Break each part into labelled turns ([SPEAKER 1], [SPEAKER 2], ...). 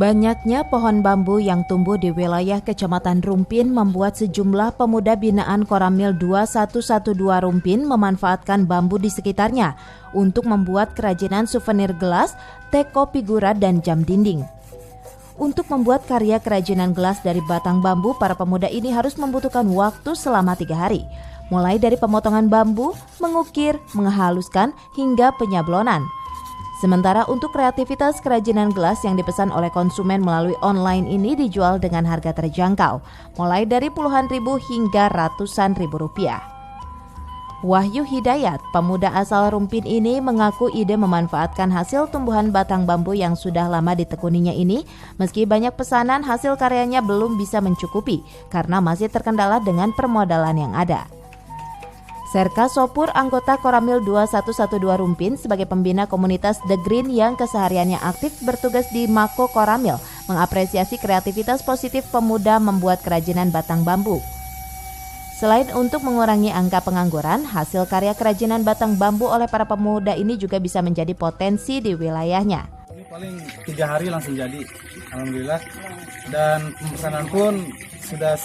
[SPEAKER 1] Banyaknya pohon bambu yang tumbuh di wilayah Kecamatan Rumpin membuat sejumlah pemuda binaan Koramil 2112 Rumpin memanfaatkan bambu di sekitarnya untuk membuat kerajinan souvenir gelas, teko figura, dan jam dinding. Untuk membuat karya kerajinan gelas dari batang bambu, para pemuda ini harus membutuhkan waktu selama 3 hari, mulai dari pemotongan bambu, mengukir, menghaluskan, hingga penyablonan. Sementara untuk kreativitas kerajinan gelas yang dipesan oleh konsumen melalui online ini dijual dengan harga terjangkau, mulai dari puluhan ribu hingga ratusan ribu rupiah. Wahyu Hidayat, pemuda asal Rumpin ini mengaku ide memanfaatkan hasil tumbuhan batang bambu yang sudah lama ditekuninya ini, meski banyak pesanan, hasil karyanya belum bisa mencukupi karena masih terkendala dengan permodalan yang ada. Serka Sopur, anggota Koramil 2112 Rumpin sebagai pembina komunitas The Green yang kesehariannya aktif bertugas di Mako Koramil, mengapresiasi kreativitas positif pemuda membuat kerajinan batang bambu. Selain untuk mengurangi angka pengangguran, hasil karya kerajinan batang bambu oleh para pemuda ini juga bisa menjadi potensi di wilayahnya.
[SPEAKER 2] Ini paling 3 hari langsung jadi, alhamdulillah. Dan pemesanan pun sudah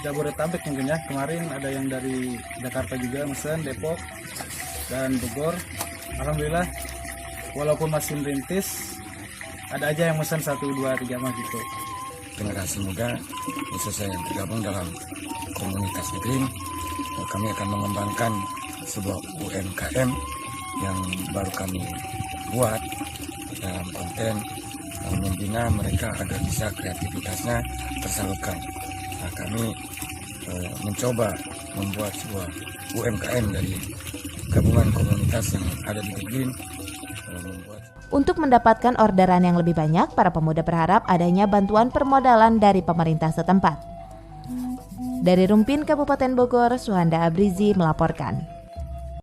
[SPEAKER 2] Jabodetabek mungkin ya. Kemarin ada yang dari Jakarta juga mesen, Depok dan Bogor. Alhamdulillah, walaupun masih merintis, ada aja yang mesen 1, 2, 3 mah gitu.
[SPEAKER 3] Generasi muda khususnya yang tergabung dalam komunitas The Green, kami akan mengembangkan sebuah UMKM yang baru kami buat dalam konten membina mereka agar bisa kreativitasnya tersalurkan. Nah, kami mencoba membuat sebuah UMKM dari gabungan komunitas yang ada di The Green.
[SPEAKER 1] Untuk mendapatkan orderan yang lebih banyak, para pemuda berharap adanya bantuan permodalan dari pemerintah setempat. Dari Rumpin, Kabupaten Bogor, Suhanda Abrizi melaporkan.